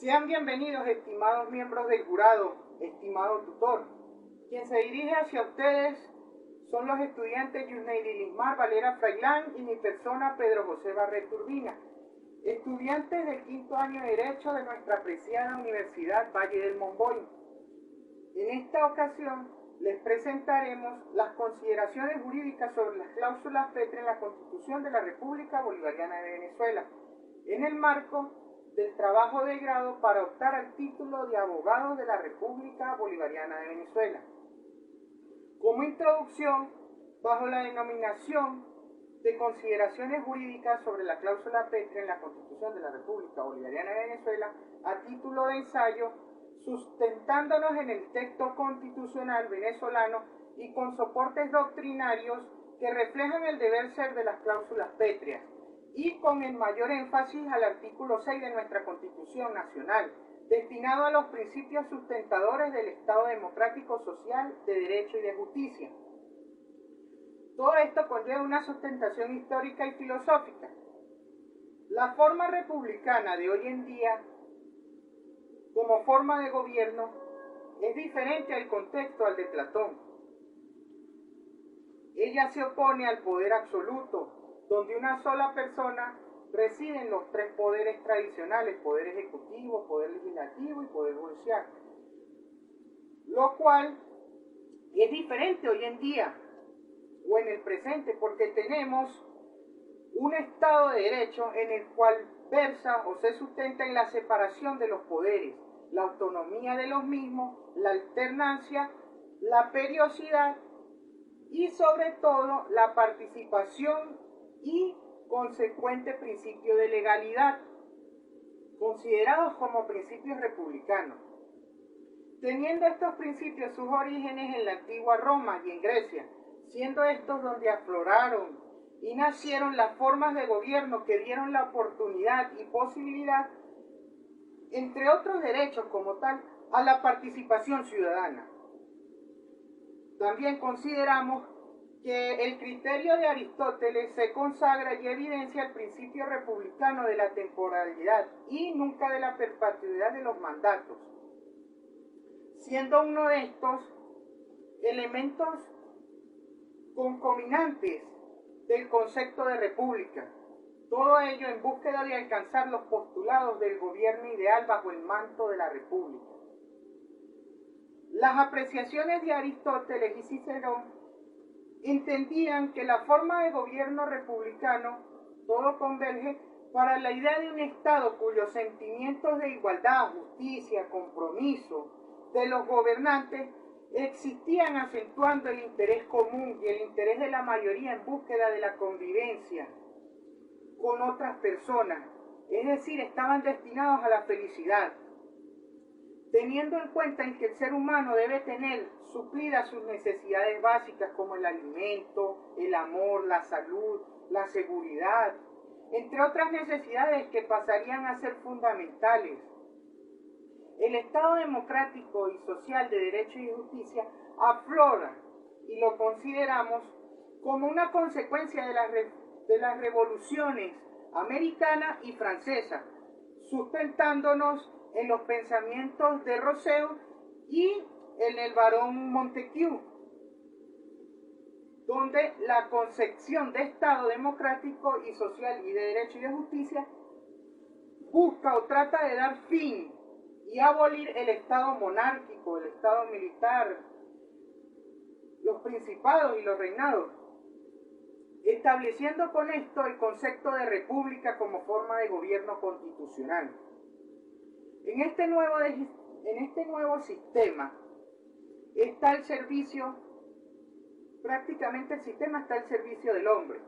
Sean bienvenidos, estimados miembros del jurado, estimado tutor. Quien se dirige hacia ustedes son los estudiantes Yusneidi Lismar Valera Frailán y mi persona, Pedro José Barret Urbina, estudiantes del quinto año de Derecho de nuestra apreciada Universidad Valle del Monboy. En esta ocasión les presentaremos las consideraciones jurídicas sobre las cláusulas petre en la Constitución de la República Bolivariana de Venezuela, en el marco del trabajo de grado para optar al título de abogado de la República Bolivariana de Venezuela. Como introducción, bajo la denominación de consideraciones jurídicas sobre la cláusula petre en la Constitución de la República Bolivariana de Venezuela, a título de ensayo, sustentándonos en el texto constitucional venezolano y con soportes doctrinarios que reflejan el deber ser de las cláusulas pétreas, y con el mayor énfasis al artículo 6 de nuestra Constitución Nacional, destinado a los principios sustentadores del Estado democrático, social, de derecho y de justicia. Todo esto conlleva una sustentación histórica y filosófica. La forma republicana de hoy en día, como forma de gobierno, es diferente al contexto al de Platón. Ella se opone al poder absoluto, donde una sola persona reside en los tres poderes tradicionales, poder ejecutivo, poder legislativo y poder judicial, lo cual es diferente hoy en día o en el presente, porque tenemos un Estado de Derecho en el cual versa o se sustenta en la separación de los poderes, la autonomía de los mismos, la alternancia, la periodicidad y sobre todo la participación y consecuente principio de legalidad, considerados como principios republicanos. Teniendo estos principios sus orígenes en la antigua Roma y en Grecia, siendo estos donde afloraron y nacieron las formas de gobierno que dieron la oportunidad y posibilidad, entre otros derechos como tal, a la participación ciudadana. También consideramos que el criterio de Aristóteles se consagra y evidencia el principio republicano de la temporalidad y nunca de la perpetuidad de los mandatos, siendo uno de estos elementos concominantes del concepto de república. Todo ello en búsqueda de alcanzar los postulados del gobierno ideal bajo el manto de la república. Las apreciaciones de Aristóteles y Cicerón entendían que la forma de gobierno republicano todo converge para la idea de un Estado cuyos sentimientos de igualdad, justicia, compromiso de los gobernantes existían acentuando el interés común y el interés de la mayoría en búsqueda de la convivencia con otras personas, es decir, estaban destinados a la felicidad, teniendo en cuenta en que el ser humano debe tener suplidas sus necesidades básicas como el alimento, el amor, la salud, la seguridad, entre otras necesidades que pasarían a ser fundamentales. El Estado democrático y social de derecho y justicia aflora y lo consideramos como una consecuencia de las revoluciones americana y francesa, sustentándonos en los pensamientos de Rousseau y en el barón Montesquieu, donde la concepción de Estado democrático y social y de derecho y de justicia busca o trata de dar fin y abolir el Estado monárquico, el Estado militar, los principados y los reinados, estableciendo con esto el concepto de república como forma de gobierno constitucional. En este nuevo sistema está el servicio, prácticamente el sistema está al servicio del hombre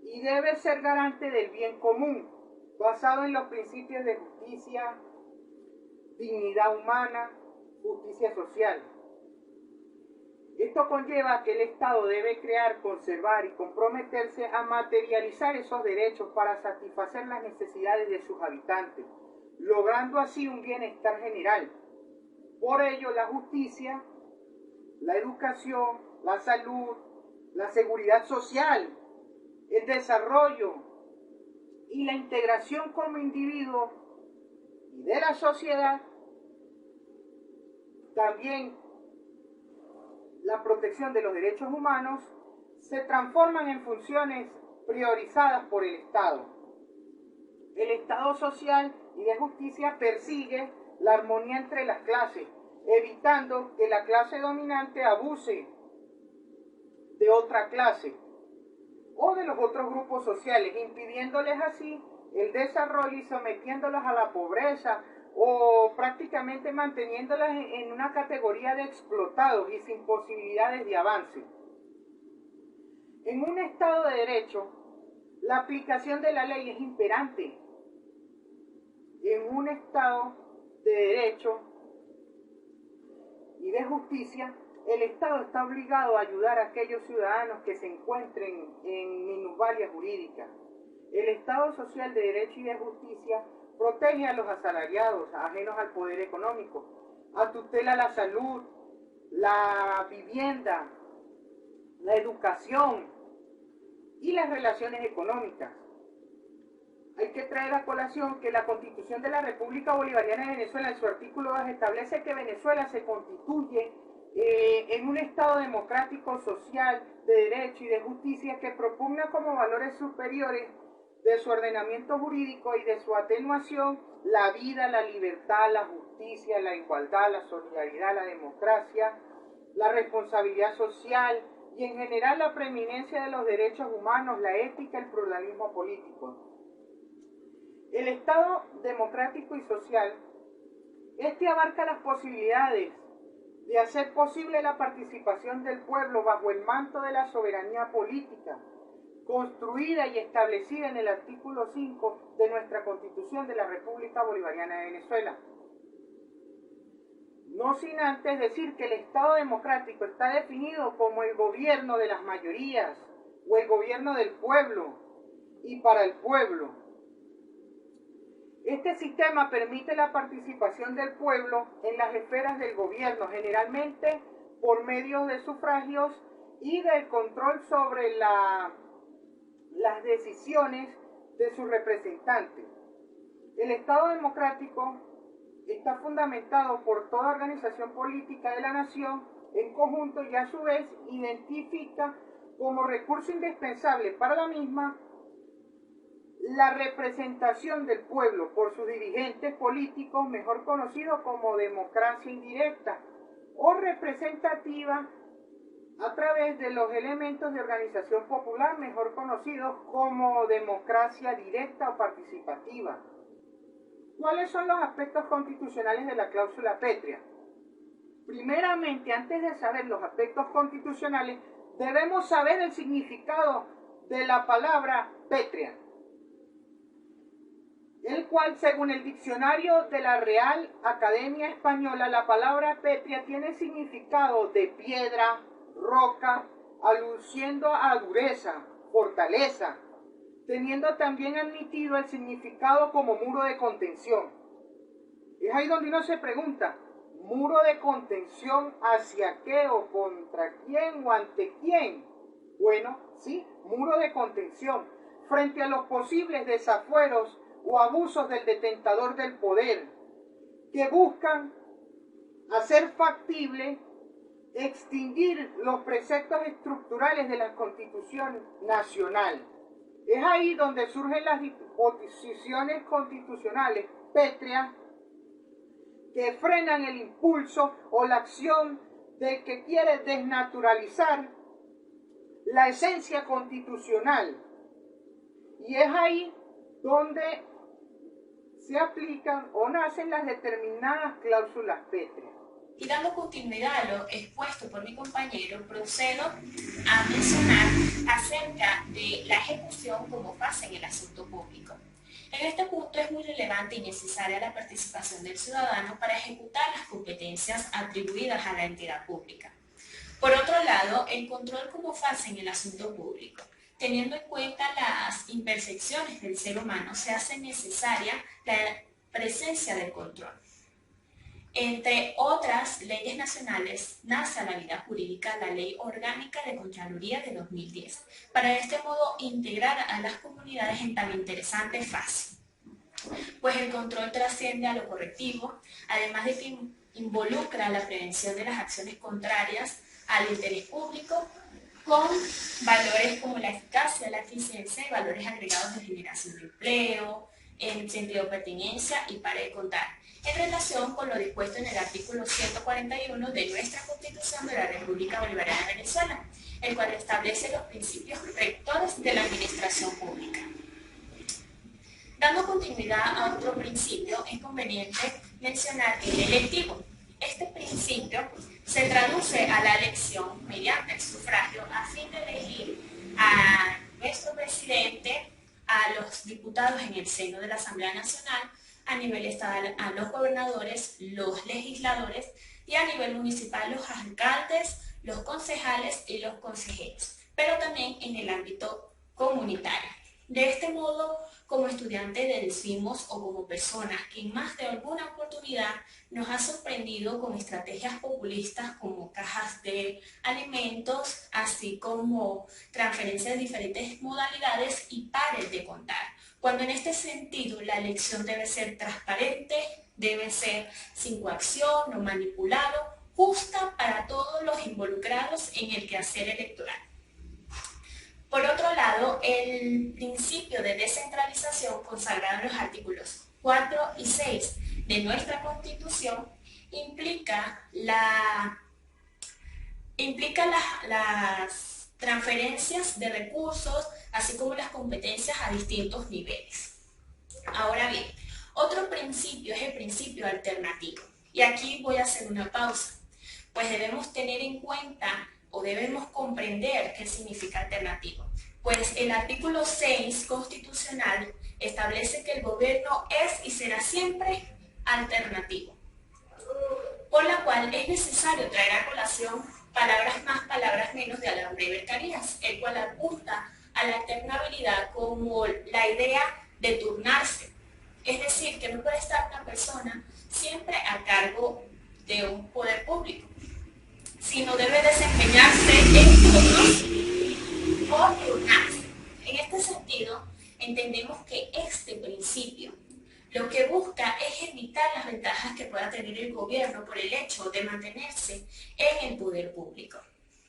y debe ser garante del bien común, basado en los principios de justicia, dignidad humana, justicia social. Esto conlleva que el Estado debe crear, conservar y comprometerse a materializar esos derechos para satisfacer las necesidades de sus habitantes, logrando así un bienestar general. Por ello, la justicia, la educación, la salud, la seguridad social, el desarrollo y la integración como individuo y de la sociedad, también la protección de los derechos humanos, se transforman en funciones priorizadas por el Estado. El Estado social y de justicia persigue la armonía entre las clases, evitando que la clase dominante abuse de otra clase o de los otros grupos sociales, impidiéndoles así el desarrollo y sometiéndolas a la pobreza o prácticamente manteniéndolas en una categoría de explotados y sin posibilidades de avance. En un Estado de Derecho, la aplicación de la ley es imperante. En un Estado de Derecho y de justicia, el Estado está obligado a ayudar a aquellos ciudadanos que se encuentren en minusvalía jurídica. El Estado social de derecho y de justicia protege a los asalariados, ajenos al poder económico, tutela la salud, la vivienda, la educación y las relaciones económicas. Hay que traer a colación que la Constitución de la República Bolivariana de Venezuela, en su artículo 2, establece que Venezuela se constituye en un Estado democrático, social, de derecho y de justicia que propugna como valores superiores de su ordenamiento jurídico y de su atenuación la vida, la libertad, la justicia, la igualdad, la solidaridad, la democracia, la responsabilidad social y en general la preeminencia de los derechos humanos, la ética, el pluralismo político. El Estado democrático y social, abarca las posibilidades de hacer posible la participación del pueblo bajo el manto de la soberanía política, construida y establecida en el artículo 5 de nuestra Constitución de la República Bolivariana de Venezuela. No sin antes decir que el Estado democrático está definido como el gobierno de las mayorías o el gobierno del pueblo y para el pueblo. Este sistema permite la participación del pueblo en las esferas del gobierno, generalmente por medio de sufragios y del control sobre las decisiones de sus representantes. El Estado democrático está fundamentado por toda organización política de la nación en conjunto y a su vez identifica como recurso indispensable para la misma la representación del pueblo por sus dirigentes políticos, mejor conocido como democracia indirecta o representativa, a través de los elementos de organización popular, mejor conocidos como democracia directa o participativa. ¿Cuáles son los aspectos constitucionales de la cláusula pétrea? Primeramente, antes de saber los aspectos constitucionales, debemos saber el significado de la palabra pétrea, el cual, según el diccionario de la Real Academia Española, la palabra pétrea tiene significado de piedra, roca, aludiendo a dureza, fortaleza, teniendo también admitido el significado como muro de contención. Es ahí donde uno se pregunta, ¿muro de contención hacia qué o contra quién o ante quién? Bueno, sí, muro de contención, frente a los posibles desafueros o abusos del detentador del poder, que buscan hacer factible extinguir los preceptos estructurales de la Constitución Nacional. Es ahí donde surgen las disposiciones constitucionales pétreas que frenan el impulso o la acción del que quiere desnaturalizar la esencia constitucional. Y es ahí donde se aplican o nacen las determinadas cláusulas pétreas. Y dando continuidad a lo expuesto por mi compañero, procedo a mencionar acerca de la ejecución como fase en el asunto público. En este punto es muy relevante y necesaria la participación del ciudadano para ejecutar las competencias atribuidas a la entidad pública. Por otro lado, el control como fase en el asunto público. Teniendo en cuenta las imperfecciones del ser humano, se hace necesaria la presencia del control. Entre otras leyes nacionales, nace a la vida jurídica la Ley Orgánica de Contraloría de 2010, para de este modo integrar a las comunidades en tan interesante fase. pues el control trasciende a lo correctivo, además de que involucra la prevención de las acciones contrarias al interés público, con valores como la eficacia, la eficiencia y valores agregados de generación de empleo, en sentido de pertinencia y para de contar, en relación con lo dispuesto en el artículo 141 de nuestra Constitución de la República Bolivariana de Venezuela, el cual establece los principios rectores de la administración pública. Dando continuidad a otro principio, es conveniente mencionar el electivo. Este principio se traduce a la elección mediante el sufragio a fin de elegir a nuestro presidente, a los diputados en el seno de la Asamblea Nacional, a nivel estatal a los gobernadores, los legisladores y a nivel municipal los alcaldes, los concejales y los consejeros, pero también en el ámbito comunitario. De este modo, como estudiantes deducimos o como personas que en más de alguna oportunidad nos ha sorprendido con estrategias populistas como cajas de alimentos, así como transferencias de diferentes modalidades y pares de contar. Cuando en este sentido la elección debe ser transparente, debe ser sin coacción o manipulado, justa para todos los involucrados en el quehacer electoral. Por otro lado, el principio de descentralización consagrado en los artículos 4 y 6 de nuestra Constitución implica las transferencias de recursos, así como las competencias a distintos niveles. Ahora bien, otro principio es el principio alternativo. Y aquí voy a hacer una pausa, pues debemos tener en cuenta o debemos comprender qué significa alternativo. Pues el artículo 6 constitucional establece que el gobierno es y será siempre alternativo, por la cual es necesario traer a colación palabras más, palabras menos de Alan Carías, el cual apunta a la alternabilidad como la idea de turnarse. Es decir, que no puede estar una persona siempre a cargo de un poder público, sino debe desempeñarse en turnos o turnarse. En este sentido, entendemos que este principio lo que busca es evitar las ventajas que pueda tener el gobierno por el hecho de mantenerse en el poder público.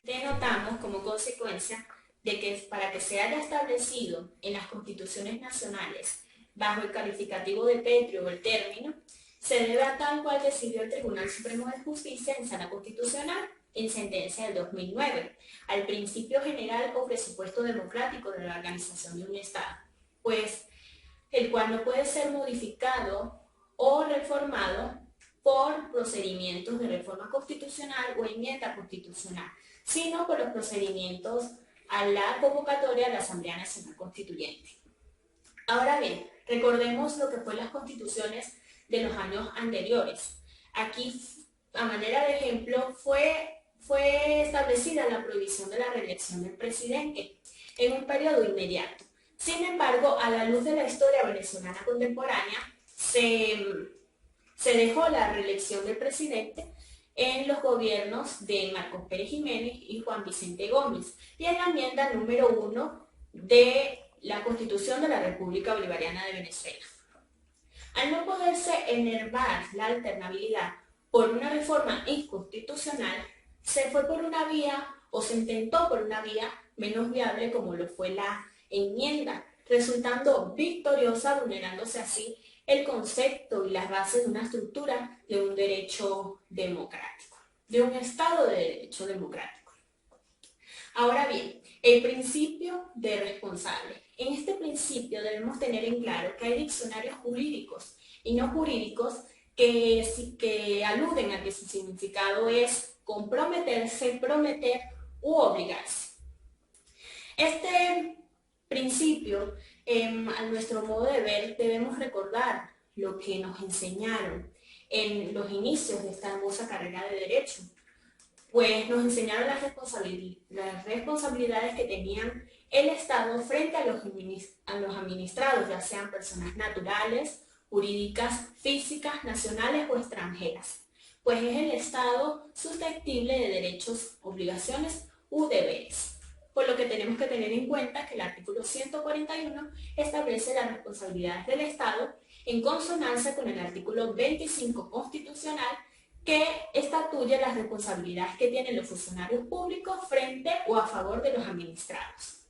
Denotamos como consecuencia de que para que se haya establecido en las constituciones nacionales bajo el calificativo de pétreo el término, se debe a tal cual decidió el Tribunal Supremo de Justicia en Sala Constitucional en sentencia del 2009, al principio general o presupuesto democrático de la organización de un Estado, pues el cual no puede ser modificado o reformado por procedimientos de reforma constitucional o enmienda constitucional, sino por los procedimientos a la convocatoria de la Asamblea Nacional Constituyente. Ahora bien, recordemos lo que fue las constituciones de los años anteriores. Aquí, a manera de ejemplo, fue establecida la prohibición de la reelección del presidente en un periodo inmediato. Sin embargo, a la luz de la historia venezolana contemporánea, se dejó la reelección del presidente en los gobiernos de Marcos Pérez Jiménez y Juan Vicente Gómez, y en la enmienda número 1 de la Constitución de la República Bolivariana de Venezuela. Al no poderse enervar la alternabilidad por una reforma inconstitucional, se fue por una vía o se intentó por una vía menos viable como lo fue la enmienda, resultando victoriosa, vulnerándose así el concepto y las bases de una estructura de un derecho democrático, de un Estado de derecho democrático. Ahora bien, el principio de responsable. En este principio debemos tener en claro que hay diccionarios jurídicos y no jurídicos que aluden a que su significado es comprometerse, prometer u obligarse. Este principio, a nuestro modo de ver, debemos recordar lo que nos enseñaron en los inicios de esta hermosa carrera de Derecho, pues nos enseñaron las responsabilidades que tenían el Estado frente a los administrados, ya sean personas naturales, jurídicas, físicas, nacionales o extranjeras, pues es el Estado susceptible de derechos, obligaciones u deberes. por lo que tenemos que tener en cuenta que el artículo 141 establece las responsabilidades del Estado en consonancia con el artículo 25 constitucional, que estatuye las responsabilidades que tienen los funcionarios públicos frente o a favor de los administrados.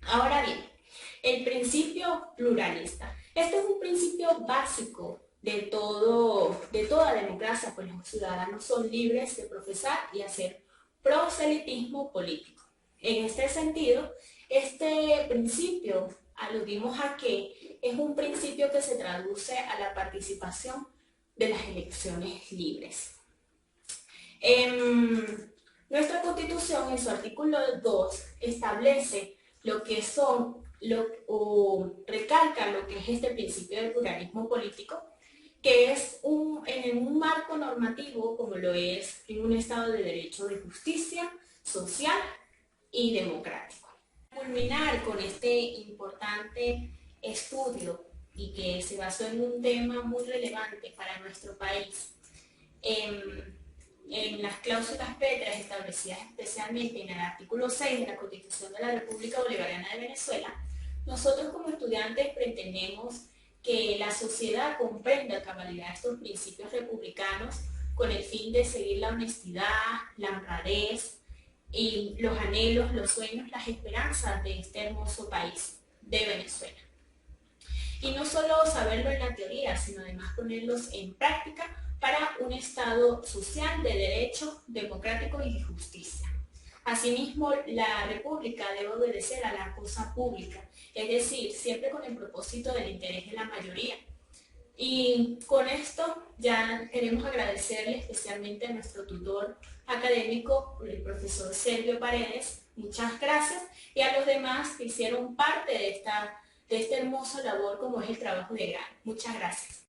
Ahora bien, el principio pluralista. Este es un principio básico de toda democracia, pues los ciudadanos son libres de profesar y hacer proselitismo político. En este sentido, este principio aludimos a que es un principio que se traduce a la participación de las elecciones libres. Nuestra Constitución, en su artículo 2, establece lo que son, recalca lo que es este principio del pluralismo político, que es en un marco normativo como lo es en un Estado de Derecho, de justicia social y democrático. Culminar con este importante estudio y que se basó en un tema muy relevante para nuestro país, en las cláusulas pétreas establecidas especialmente en el artículo 6 de la Constitución de la República Bolivariana de Venezuela, nosotros como estudiantes pretendemos que la sociedad comprenda a cabalidad estos principios republicanos con el fin de seguir la honestidad, la honradez y los anhelos, los sueños, las esperanzas de este hermoso país de Venezuela. Y no solo saberlo en la teoría, sino además ponerlos en práctica para un Estado social de derecho, democrático y de justicia. Asimismo, la República debe obedecer a la cosa pública, es decir, siempre con el propósito del interés de la mayoría. Y con esto ya queremos agradecerle especialmente a nuestro tutor académico, el profesor Sergio Paredes, muchas gracias, y a los demás que hicieron parte de esta hermosa labor como es el trabajo de grado. Muchas gracias.